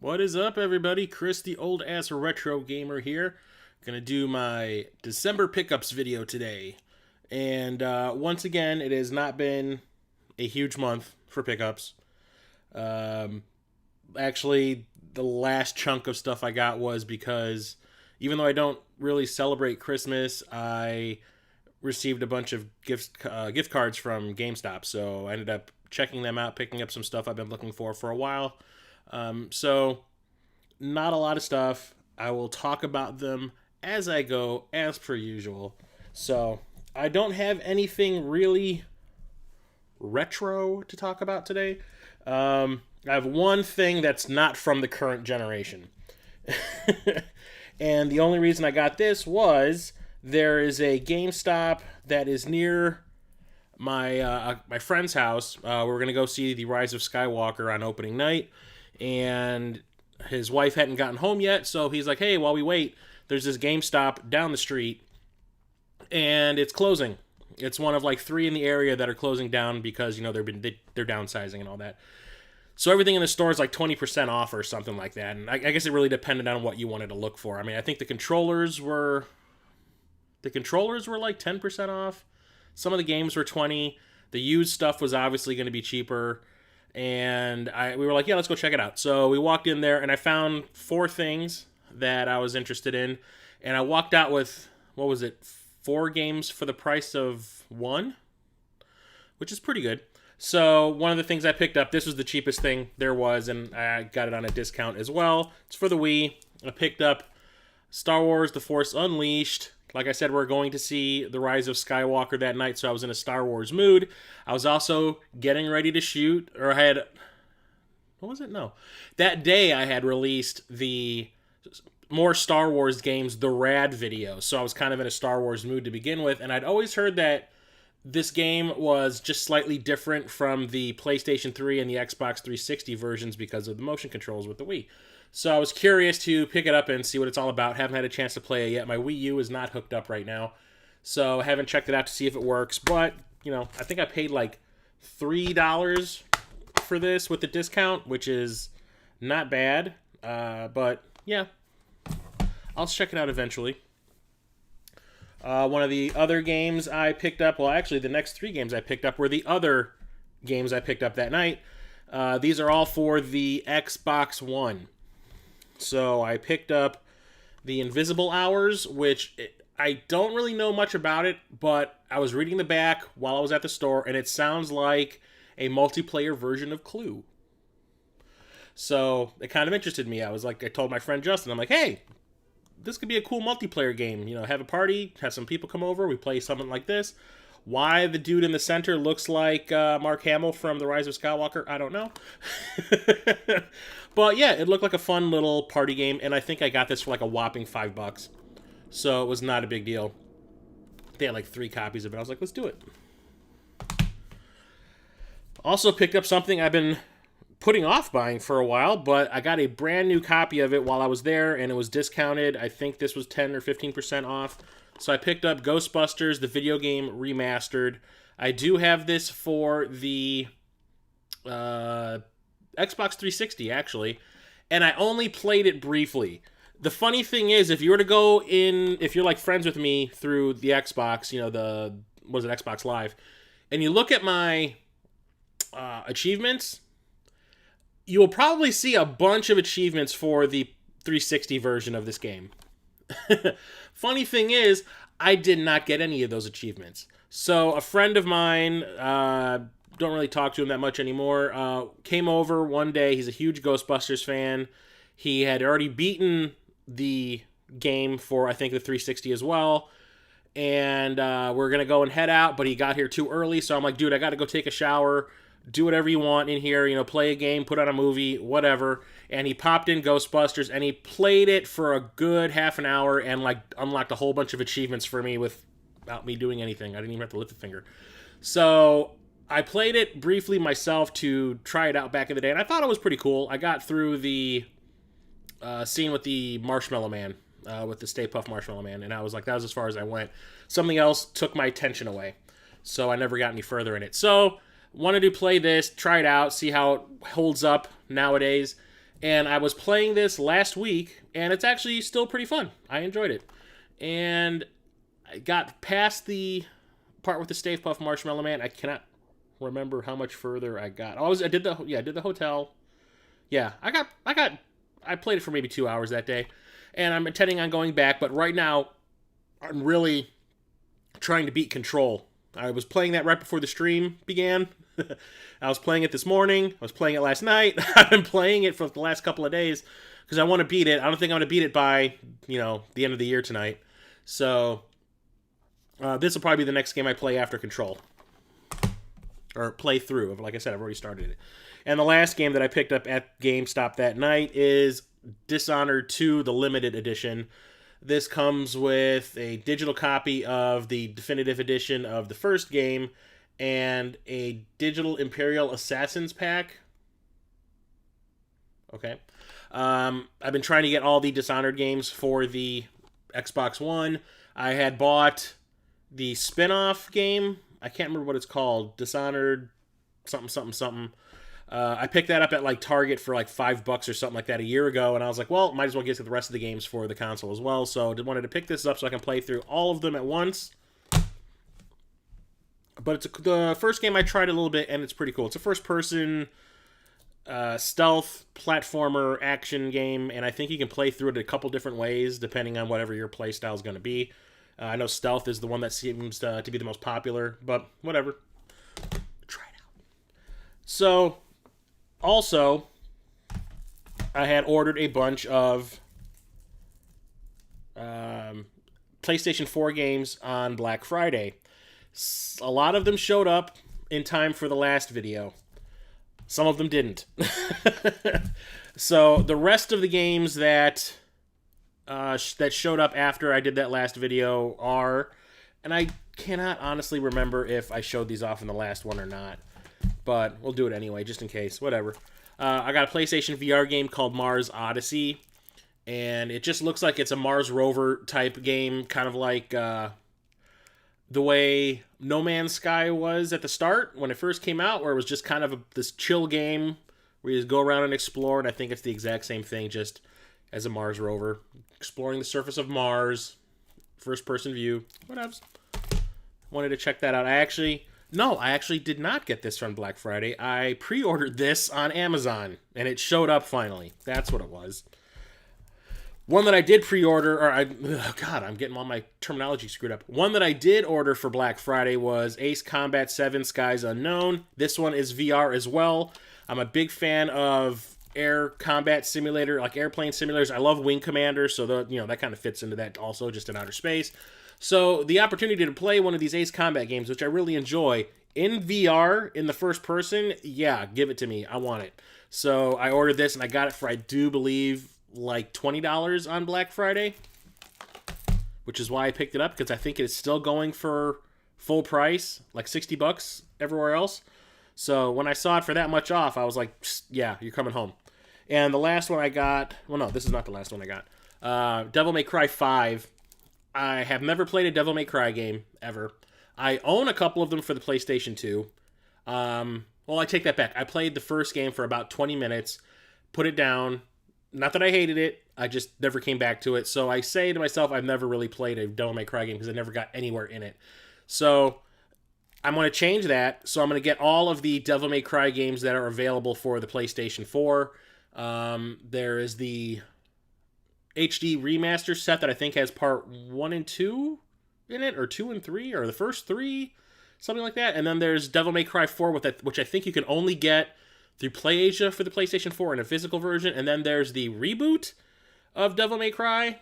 What is up, everybody? Chris, the old ass retro gamer here. Gonna do my December pickups video today. And once again, it has not been a huge month for pickups. Actually, the last chunk of stuff I got was because even though I don't really celebrate Christmas, I received a bunch of gift cards from GameStop. So I ended up checking them out, picking up some stuff I've been looking for a while. So not a lot of stuff. I will talk about them as I go, as per usual. So I don't have anything really retro to talk about today. I have one thing that's not from the current generation. And the only reason I got this was there is a GameStop that is near my friend's house. We're going to go see The Rise of Skywalker on opening night. And his wife hadn't gotten home yet, so he's like, hey, while we wait, there's this GameStop down the street, and it's closing. It's one of like 3 in the area that are closing down because, they're downsizing and all that. So everything in the store is like 20% off or something like that, and I guess it really depended on what you wanted to look for. I mean, I think the controllers were like 10% off. Some of the games were 20. The used stuff was obviously going to be cheaper. And we were like, yeah, let's go check it out. So we walked in there, and I found 4 things that I was interested in. And I walked out with, 4 games for the price of 1? Which is pretty good. So one of the things I picked up, this was the cheapest thing there was, and I got it on a discount as well. It's for the Wii. I picked up Star Wars The Force Unleashed. Like I said, we're going to see The Rise of Skywalker that night, so I was in a Star Wars mood. I was also getting ready to shoot, or I had... What was it? No. That day I had released the more Star Wars games, the Rad video, so I was kind of in a Star Wars mood to begin with, and I'd always heard that this game was just slightly different from the PlayStation 3 and the Xbox 360 versions because of the motion controls with the Wii. So I was curious to pick it up and see what it's all about. Haven't had a chance to play it yet. My Wii U is not hooked up right now, so I haven't checked it out to see if it works. But, I think I paid like $3 for this with the discount, which is not bad. But, yeah, I'll check it out eventually. One of the other games I picked up, well, actually, the next 3 games I picked up were the other games I picked up that night. These are all for the Xbox One. So I picked up the Invisible Hours, which I don't really know much about it, but I was reading the back while I was at the store, and it sounds like a multiplayer version of Clue. So it kind of interested me. I told my friend Justin, I'm like, hey, this could be a cool multiplayer game. Have a party, have some people come over, we play something like this. Why the dude in the center looks like Mark Hamill from The Rise of Skywalker, I don't know. But yeah, it looked like a fun little party game, and I think I got this for like a whopping $5. So it was not a big deal. They had like 3 copies of it. I was like, let's do it. Also picked up something I've been putting off buying for a while, but I got a brand new copy of it while I was there, and it was discounted. I think this was 10 or 15% off. So I picked up Ghostbusters, the video game remastered. I do have this for the Xbox 360, actually, and I only played it briefly. The funny thing is, if you were to go in, if you're like friends with me through the Xbox, Xbox Live, and you look at my achievements, you will probably see a bunch of achievements for the 360 version of this game. Funny thing is, I did not get any of those achievements. So a friend of mine, don't really talk to him that much anymore, came over one day. He's a huge Ghostbusters fan. He had already beaten the game for, I think, the 360 as well. And we're going to go and head out, but he got here too early. So I'm like, dude, I got to go take a shower. Do whatever you want in here, play a game, put on a movie, whatever. And he popped in Ghostbusters, and he played it for a good half an hour and, unlocked a whole bunch of achievements for me without me doing anything. I didn't even have to lift a finger. So I played it briefly myself to try it out back in the day, and I thought it was pretty cool. I got through the scene with the Marshmallow Man, with the Stay Puft Marshmallow Man, and I was like, that was as far as I went. Something else took my attention away, so I never got any further in it. So wanted to play this, try it out, see how it holds up nowadays. And I was playing this last week, and it's actually still pretty fun. I enjoyed it. And I got past the part with the Stave Puff Marshmallow Man. I cannot remember how much further I got. I did the hotel. Yeah, I played it for maybe 2 hours that day, and I'm intending on going back. But right now, I'm really trying to beat Control. I was playing that right before the stream began. I was playing it this morning. I was playing it last night. I've been playing it for the last couple of days because I want to beat it. I don't think I'm going to beat it by, the end of the year tonight. So, this will probably be the next game I play after Control. Or play through. Like I said, I've already started it. And the last game that I picked up at GameStop that night is Dishonored 2, the limited edition. This comes with a digital copy of the definitive edition of the first game and a digital Imperial Assassins pack. Okay. I've been trying to get all the Dishonored games for the Xbox One. I had bought the spin-off game. I can't remember what it's called. Dishonored something. I picked that up at Target for $5 or something like that a year ago, and I was like, well, might as well get to the rest of the games for the console as well. So I wanted to pick this up so I can play through all of them at once. But it's the first game I tried a little bit, and it's pretty cool. It's a first-person stealth platformer action game, and I think you can play through it a couple different ways depending on whatever your play style is going to be. I know stealth is the one that seems to be the most popular, but whatever. Try it out. So, also, I had ordered a bunch of PlayStation 4 games on Black Friday. A lot of them showed up in time for the last video. Some of them didn't. So the rest of the games that showed up after I did that last video are, and I cannot honestly remember if I showed these off in the last one or not, but we'll do it anyway, just in case. Whatever. I got a PlayStation VR game called Mars Odyssey, and it just looks like it's a Mars rover type game, kind of like the way No Man's Sky was at the start when it first came out, where it was just kind of this chill game where you just go around and explore, and I think it's the exact same thing, just as a Mars rover, exploring the surface of Mars, first-person view, whatever. Wanted to check that out. I actually did not get this on Black Friday. I pre-ordered this on Amazon, and it showed up finally. That's what it was. One that I did pre-order, I'm getting all my terminology screwed up. One that I did order for Black Friday was Ace Combat 7 Skies Unknown. This one is VR as well. I'm a big fan of air combat simulator, like airplane simulators. I love Wing Commander, so that kind of fits into that also, just in outer space. So the opportunity to play one of these Ace Combat games, which I really enjoy, in VR, in the first person, yeah, give it to me. I want it. So I ordered this, and I got it for, I do believe, $20 on Black Friday, which is why I picked it up, because I think it's still going for full price, like $60 everywhere else. So when I saw it for that much off, I was like, yeah, you're coming home. And the last one I got, well, no, this is not the last one I got. Devil May Cry 5. I have never played a Devil May Cry game, ever. I own a couple of them for the PlayStation 2. Well, I take that back. I played the first game for about 20 minutes, put it down. Not that I hated it, I just never came back to it. So I say to myself, I've never really played a Devil May Cry game because I never got anywhere in it. So I'm going to change that. So I'm going to get all of the Devil May Cry games that are available for the PlayStation 4. There is the HD remaster set that I think has part 1 and 2 in it, or 2 and 3, or the first 3, something like that. And then there's Devil May Cry 4, which I think you can only get through PlayAsia for the PlayStation 4 in a physical version. And then there's the reboot of Devil May Cry,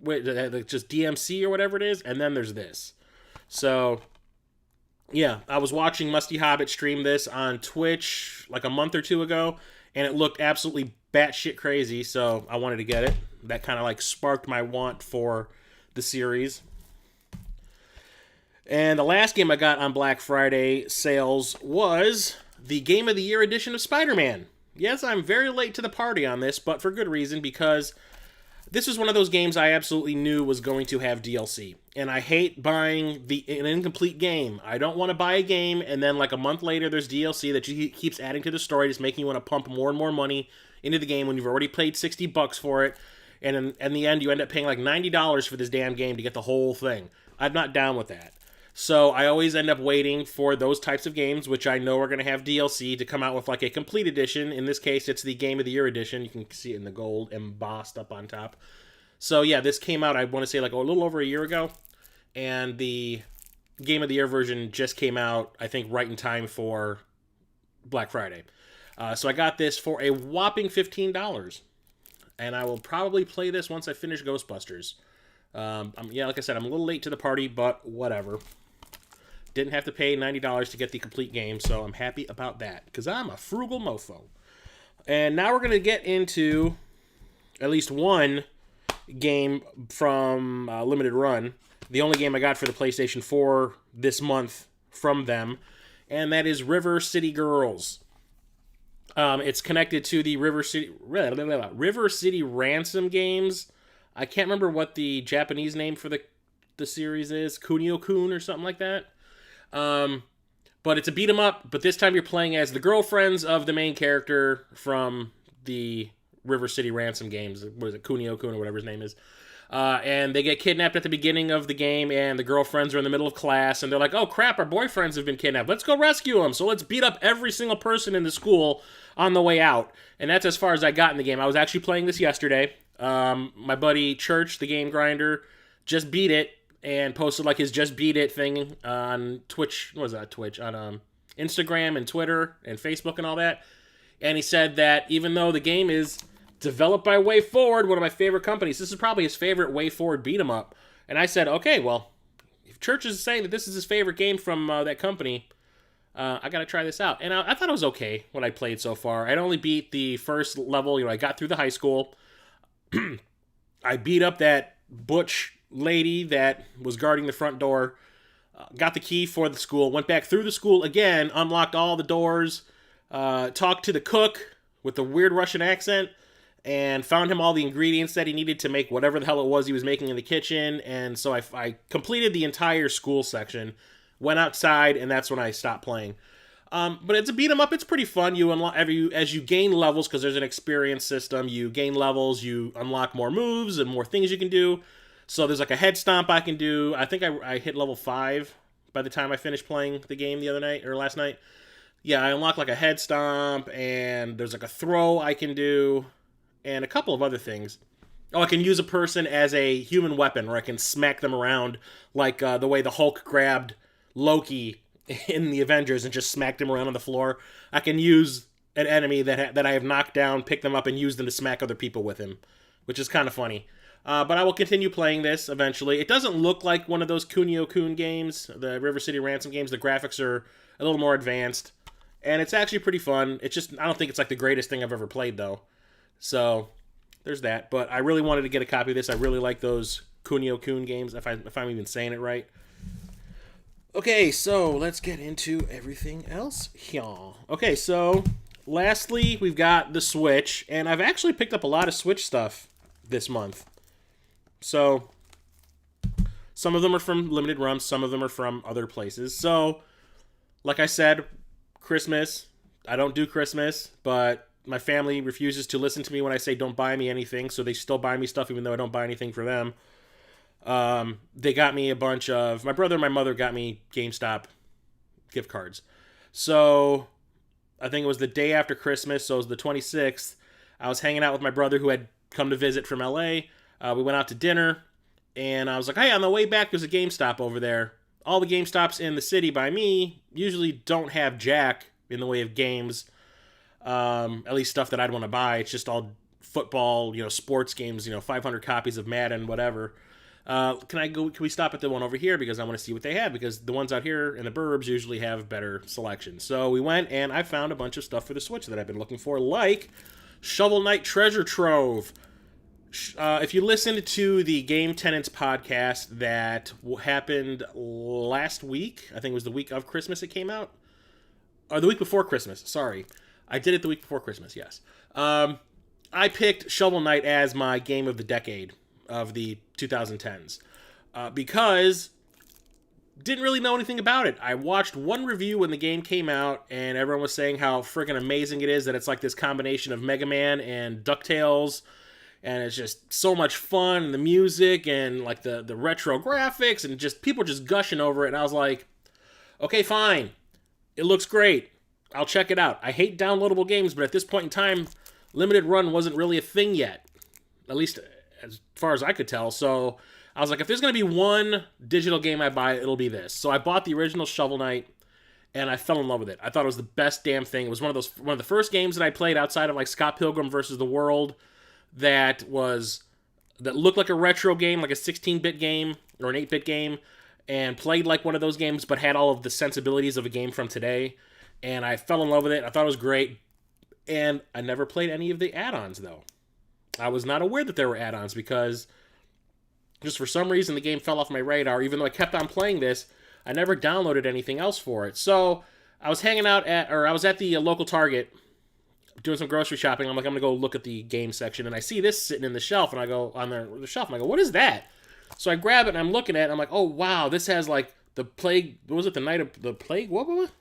just DMC or whatever it is. And then there's this. So, yeah, I was watching Musty Hobbit stream this on Twitch like a month or two ago, and it looked absolutely batshit crazy, so I wanted to get it. That kind of sparked my want for the series. And the last game I got on Black Friday sales was the Game of the Year edition of Spider-Man. Yes, I'm very late to the party on this, but for good reason, because this was one of those games I absolutely knew was going to have DLC. And I hate buying an incomplete game. I don't want to buy a game, and then a month later there's DLC that keeps adding to the story, just making you want to pump more and more money into the game when you've already paid $60 for it, and in the end you end up paying like $90 for this damn game to get the whole thing. I'm not down with that. So I always end up waiting for those types of games, which I know are going to have DLC to come out with like a complete edition. In this case, it's the Game of the Year edition. You can see it in the gold embossed up on top. So yeah, this came out, I want to say like a little over a year ago. And the Game of the Year version just came out, I think, right in time for Black Friday. So I got this for a whopping $15. And I will probably play this once I finish Ghostbusters. Like I said, I'm a little late to the party, but whatever. Didn't have to pay $90 to get the complete game, so I'm happy about that, because I'm a frugal mofo. And now we're going to get into at least one game from Limited Run. The only game I got for the PlayStation 4 this month from them, and that is River City Girls. It's connected to the River City Ransom games. I can't remember what the Japanese name for the series is. Kunio-kun or something like that. But it's a beat 'em up, but this time you're playing as the girlfriends of the main character from the River City Ransom games. What is it, Kunio-kun or whatever his name is. And they get kidnapped at the beginning of the game, and the girlfriends are in the middle of class, and they're like, oh crap, our boyfriends have been kidnapped. Let's go rescue them. So let's beat up every single person in the school on the way out. And that's as far as I got in the game. I was actually playing this yesterday. My buddy Church, the game grinder, just beat it and posted like his just beat it thing on Twitch. What was that? Twitch? On Instagram and Twitter and Facebook and all that. And he said that even though the game is developed by Way Forward, one of my favorite companies, this is probably his favorite Way Forward beat 'em up. And I said, okay, well, if Church is saying that this is his favorite game from that company, I got to try this out. And I thought it was okay what I played so far. I'd only beat the first level. I got through the high school. I beat up that butch lady that was guarding the front door, got the key for the school, went back through the school again, unlocked all the doors, talked to the cook with the weird Russian accent, and found him all the ingredients that he needed to make whatever the hell it was he was making in the kitchen. And so I completed the entire school section, went outside, and that's when I stopped playing. But it's a beat 'em up. It's pretty fun. You unlock as you gain levels, because there's an experience system. You gain levels, you unlock more moves and more things you can do. So there's like a head stomp I can do. I think I hit level 5 by the time I finished playing the game the other night or last night. Yeah, I unlocked like a head stomp, and there's like a throw I can do, and a couple of other things. Oh, I can use a person as a human weapon, or I can smack them around like the way the Hulk grabbed Loki in the Avengers and just smacked him around on the floor. I can use an enemy that I have knocked down, pick them up, and use them to smack other people with him, which is kind of funny. But I will continue playing this eventually. It doesn't look like one of those Kunio-kun games, the River City Ransom games. The graphics are a little more advanced, and it's actually pretty fun. It's just, I don't think it's like the greatest thing I've ever played, though. So there's that. But I really wanted to get a copy of this. I really like those Kunio-kun games, if I'm even saying it right. Okay, so let's get into everything else here. Okay, so lastly, we've got the Switch, and I've actually picked up a lot of Switch stuff this month. So some of them are from Limited Run, some of them are from other places. So, like I said, Christmas, I don't do Christmas, but my family refuses to listen to me when I say don't buy me anything, so they still buy me stuff even though I don't buy anything for them. They got me a bunch of, my brother and my mother got me GameStop gift cards. So I think it was the day after Christmas, so it was the 26th. I was hanging out with my brother who had come to visit from LA. We went out to dinner, and I was like, hey, on the way back, there's a GameStop over there. All the GameStops in the city by me usually don't have jack in the way of games, at least stuff that I'd want to buy. It's just all football, sports games, 500 copies of Madden, whatever. Can we stop at the one over here because I want to see what they have, because the ones out here in the burbs usually have better selection. So we went, and I found a bunch of stuff for the Switch that I've been looking for, like Shovel Knight Treasure Trove. If you listened to the Game Tenants podcast that happened last week, I think it was the week of Christmas it came out, or the week before Christmas, sorry. I did it the week before Christmas, yes. I picked Shovel Knight as my game of the decade of the 2010s, because didn't really know anything about it. I watched one review when the game came out, and everyone was saying how freaking amazing it is, that it's like this combination of Mega Man and DuckTales, and it's just so much fun, and the music, and like the retro graphics, and just people just gushing over it, and I was like, okay, fine. It looks great. I'll check it out. I hate downloadable games, but at this point in time, limited run wasn't really a thing yet. At least as far as I could tell, so I was like, if there's going to be one digital game I buy, it'll be this. So I bought the original Shovel Knight, and I fell in love with it. I thought it was the best damn thing. It was one of the first games that I played outside of like Scott Pilgrim versus the World that looked like a retro game, like a 16-bit game or an 8-bit game, and played like one of those games, but had all of the sensibilities of a game from today. And I fell in love with it. I thought it was great. And I never played any of the add-ons, though. I was not aware that there were add-ons because just for some reason the game fell off my radar. Even though I kept on playing this, I never downloaded anything else for it. So I was I was at the local Target doing some grocery shopping. I'm like, I'm going to go look at the game section. And I see this sitting in the shelf, and I go on the shelf, and I go, what is that? So I grab it, and I'm looking at it, and I'm like, oh, wow, this has like the plague. What was it? The Night of the Plague? What?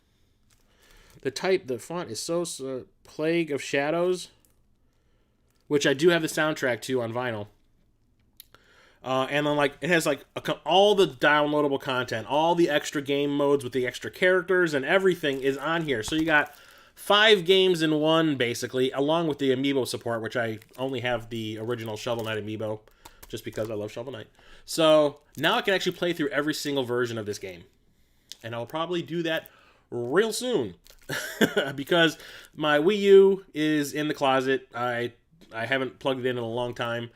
The font is so Plague of Shadows, which I do have the soundtrack to on vinyl. And then like it has like all the downloadable content, all the extra game modes with the extra characters and everything is on here. So you got 5 games in one basically, along with the amiibo support, which I only have the original Shovel Knight amiibo just because I love Shovel Knight. So now I can actually play through every single version of this game, and I'll probably do that real soon because my Wii U is in the closet. I haven't plugged it in a long time.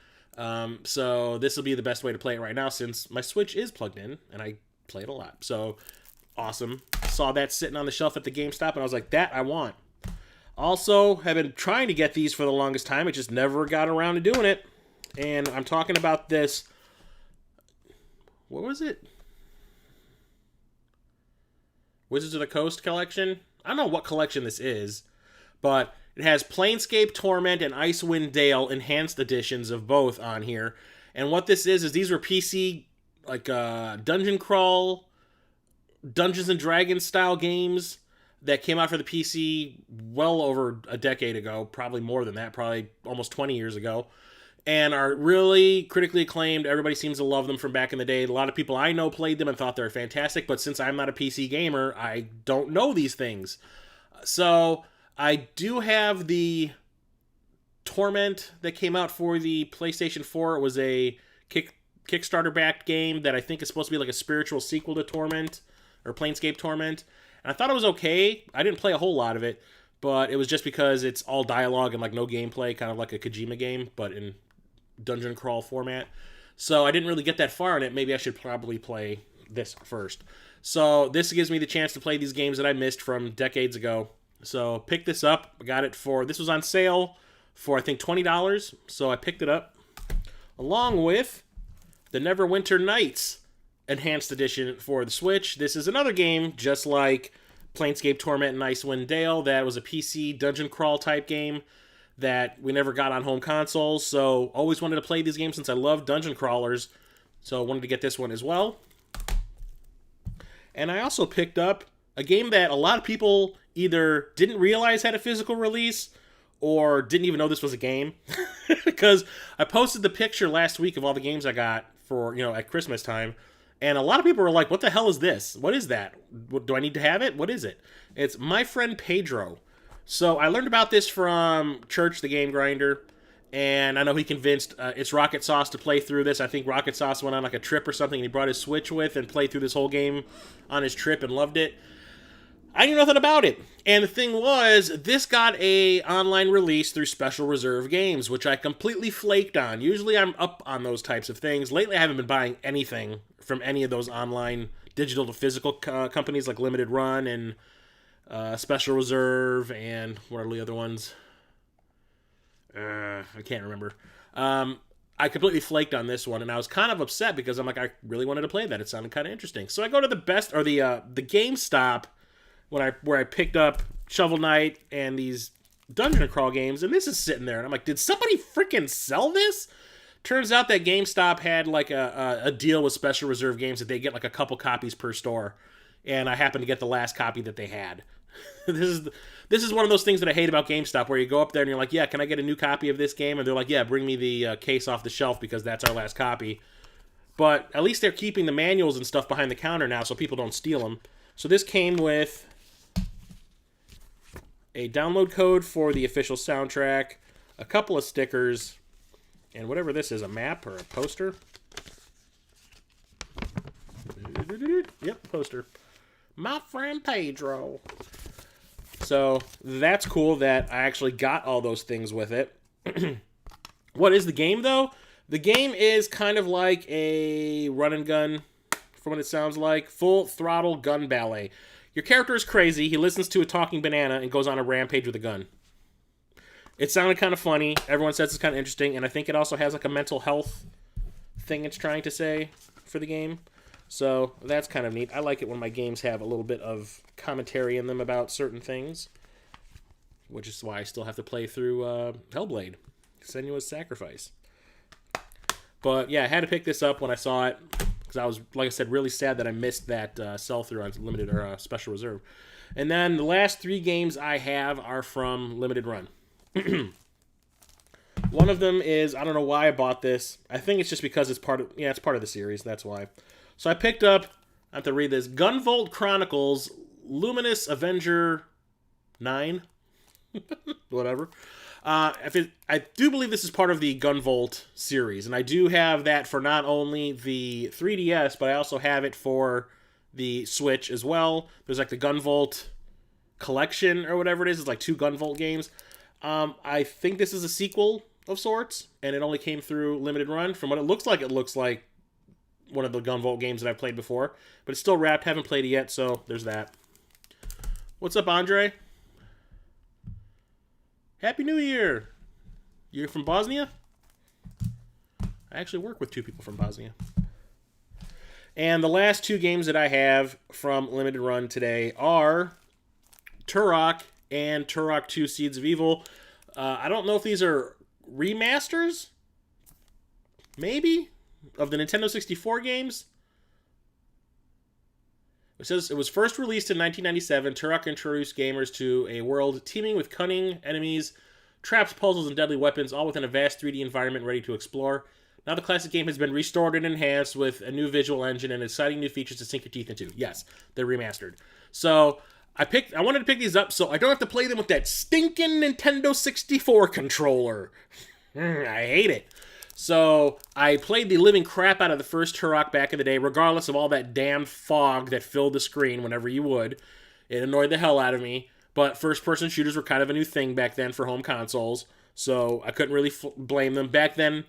So this will be the best way to play it right now since my Switch is plugged in and I play it a lot. So awesome. Saw that sitting on the shelf at the GameStop and I was like, that I want. Also, have been trying to get these for the longest time. It just never got around to doing it. And I'm talking about this. What was it? Wizards of the Coast collection? I don't know what collection this is, but it has Planescape Torment and Icewind Dale enhanced editions of both on here. And what this is these were PC, like, dungeon crawl, Dungeons and Dragons style games that came out for the PC well over a decade ago, probably more than that, probably almost 20 years ago, and are really critically acclaimed. Everybody seems to love them from back in the day. A lot of people I know played them and thought they were fantastic, but since I'm not a PC gamer, I don't know these things. So I do have the Torment that came out for the PlayStation 4. It was a Kickstarter-backed game that I think is supposed to be like a spiritual sequel to Torment, or Planescape Torment. And I thought it was okay. I didn't play a whole lot of it, but it was just because it's all dialogue and like no gameplay, kind of like a Kojima game, but in dungeon crawl format. So I didn't really get that far in it. Maybe I should probably play this first. So this gives me the chance to play these games that I missed from decades ago. So picked this up. I got it this was on sale for I think $20. So I picked it up along with the Neverwinter Nights enhanced edition for the Switch. This is another game just like Planescape Torment and Icewind Dale that was a PC dungeon crawl type game that we never got on home consoles. So always wanted to play these games since I love dungeon crawlers. So I wanted to get this one as well. And I also picked up a game that a lot of people either didn't realize had a physical release or didn't even know this was a game. Because I posted the picture last week of all the games I got for, at Christmas time. And a lot of people were like, what the hell is this? What is that? Do I need to have it? What is it? It's My Friend Pedro. So I learned about this from Church, the Game Grinder. And I know he convinced it's Rocket Sauce to play through this. I think Rocket Sauce went on like a trip or something and he brought his Switch with and played through this whole game on his trip and loved it. I knew nothing about it. And the thing was, this got a online release through Special Reserve Games, which I completely flaked on. Usually I'm up on those types of things. Lately I haven't been buying anything from any of those online digital to physical companies like Limited Run and Special Reserve and what are the other ones? I can't remember. I completely flaked on this one, and I was kind of upset because I'm like, I really wanted to play that. It sounded kind of interesting. So I go to the GameStop where I picked up Shovel Knight and these dungeon crawl games, and this is sitting there, and I'm like, did somebody freaking sell this? Turns out that GameStop had like a deal with Special Reserve Games that they get like a couple copies per store, and I happened to get the last copy that they had. This is one of those things that I hate about GameStop, where you go up there and you're like, yeah, can I get a new copy of this game? And they're like, yeah, bring me the case off the shelf because that's our last copy. But at least they're keeping the manuals and stuff behind the counter now so people don't steal them. So this came with a download code for the official soundtrack, a couple of stickers, and whatever this is, a map or a poster? Yep, poster. My Friend Pedro. So that's cool that I actually got all those things with it. What is the game, though? The game is kind of like a run and gun, from what it sounds like. Full throttle gun ballet. Your character is crazy. He listens to a talking banana and goes on a rampage with a gun. It sounded kind of funny. Everyone says it's kind of interesting, and I think it also has like a mental health thing it's trying to say for the game. So that's kind of neat. I like it when my games have a little bit of commentary in them about certain things, which is why I still have to play through Hellblade, Senua's Sacrifice. But yeah, I had to pick this up when I saw it, because I was, like I said, really sad that I missed that sell-through on limited or special reserve. And then the last 3 games I have are from Limited Run. One of them is, I don't know why I bought this. I think it's just because it's part of the series. That's why. So I picked up, I have to read this, Gunvolt Chronicles Luminous Avenger 9. Whatever. I do believe this is part of the Gunvolt series, and I do have that for not only the 3DS, but I also have it for the Switch as well. There's like the Gunvolt collection or whatever it is. It's like 2 Gunvolt games. I think this is a sequel of sorts, and it only came through Limited Run. From what it looks like one of the Gunvolt games that I've played before, but it's still wrapped. Haven't played it yet, so there's that. What's up, Andre? Happy New Year! You're from Bosnia? I actually work with 2 people from Bosnia. And the last 2 games that I have from Limited Run today are Tarak and Tarak 2 Seeds of Evil. I don't know if these are remasters, maybe, of the Nintendo 64 games. It says it was first released in 1997. Tarak introduced gamers to a world teeming with cunning enemies, traps, puzzles, and deadly weapons, all within a vast 3D environment ready to explore. Now the classic game has been restored and enhanced with a new visual engine and exciting new features to sink your teeth into. Yes, they're remastered. So I wanted to pick these up so I don't have to play them with that stinking Nintendo 64 controller. I hate it. So I played the living crap out of the first Turok back in the day, regardless of all that damn fog that filled the screen whenever you would. It annoyed the hell out of me. But first-person shooters were kind of a new thing back then for home consoles, so I couldn't really blame them. Back then,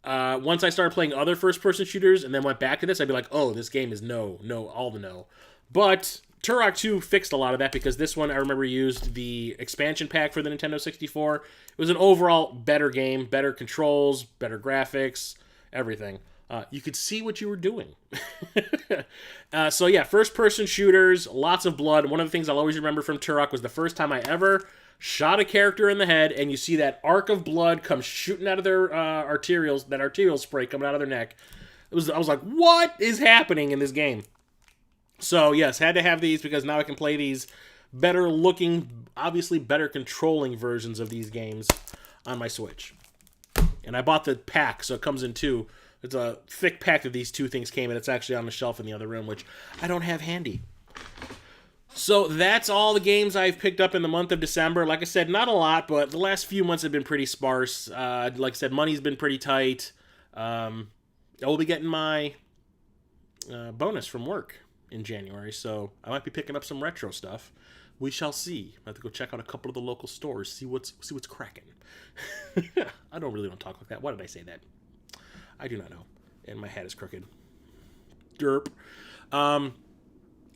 once I started playing other first-person shooters and then went back to this, I'd be like, oh, this game is no, all the no. But Turok 2 fixed a lot of that, because this one, I remember, used the expansion pack for the Nintendo 64. It was an overall better game, better controls, better graphics, everything. You could see what you were doing. So yeah, first-person shooters, lots of blood. One of the things I'll always remember from Turok was the first time I ever shot a character in the head, and you see that arc of blood come shooting out of their arterials, that arterial spray coming out of their neck. I was like, what is happening in this game? So yes, had to have these because now I can play these better looking, obviously better controlling versions of these games on my Switch. And I bought the pack, so it comes in 2. It's a thick pack that these 2 things came in. It's actually on the shelf in the other room, which I don't have handy. So that's all the games I've picked up in the month of December. Like I said, not a lot, but the last few months have been pretty sparse. Like I said, money's been pretty tight. I will be getting my bonus from work in January, so I might be picking up some retro stuff. We shall see. I have to go check out a couple of the local stores, see what's cracking. I don't really want to talk like that. Why did I say that? I do not know. And my hat is crooked. Derp.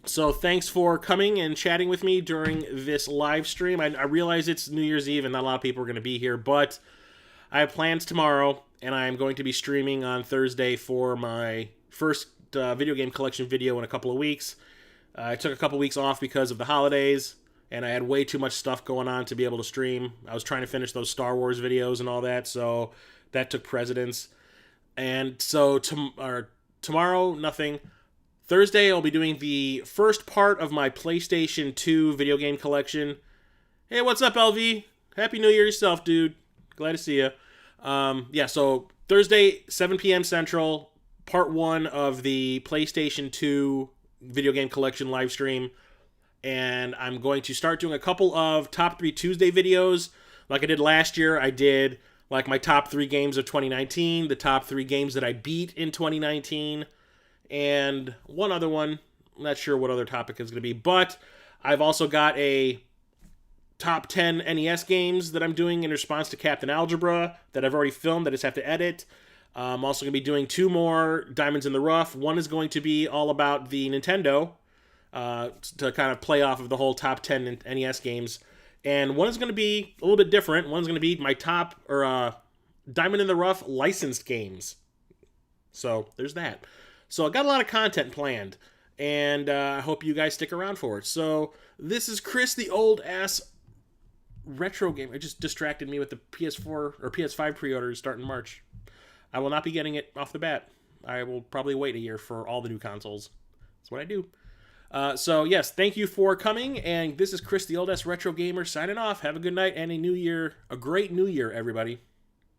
So thanks for coming and chatting with me during this live stream. I realize it's New Year's Eve and not a lot of people are going to be here, but I have plans tomorrow, and I'm going to be streaming on Thursday for my first video game collection video in a couple of weeks. I took a couple weeks off because of the holidays, and I had way too much stuff going on to be able to stream. I was trying to finish those Star Wars videos and all that, so that took precedence. And so tomorrow, nothing. Thursday, I'll be doing the first part of my PlayStation 2 video game collection. Hey, what's up, LV? Happy New Year yourself, dude. Glad to see you. Yeah, so Thursday, 7 p.m. Central, part one of the PlayStation 2 video game collection live stream. And I'm going to start doing a couple of top 3 Tuesday videos. Like I did last year, I did like my top 3 games of 2019, the top 3 games that I beat in 2019, and one other one. I'm not sure what other topic is going to be, but I've also got a top 10 NES games that I'm doing in response to Captain Algebra that I've already filmed that I just have to edit. I'm also going to be doing 2 more Diamonds in the Rough. One is going to be all about the Nintendo, to kind of play off of the whole top 10 NES games. And one is going to be a little bit different. One's going to be my top, or Diamond in the Rough licensed games. So there's that. So I got a lot of content planned, and I hope you guys stick around for it. So this is Chris, the old ass retro game. It just distracted me with the PS4 or PS5 pre-orders starting March. I will not be getting it off the bat. I will probably wait a year for all the new consoles. That's what I do. So yes, thank you for coming, and this is Chris, the old ass retro gamer, signing off. Have a good night and a great new year, everybody.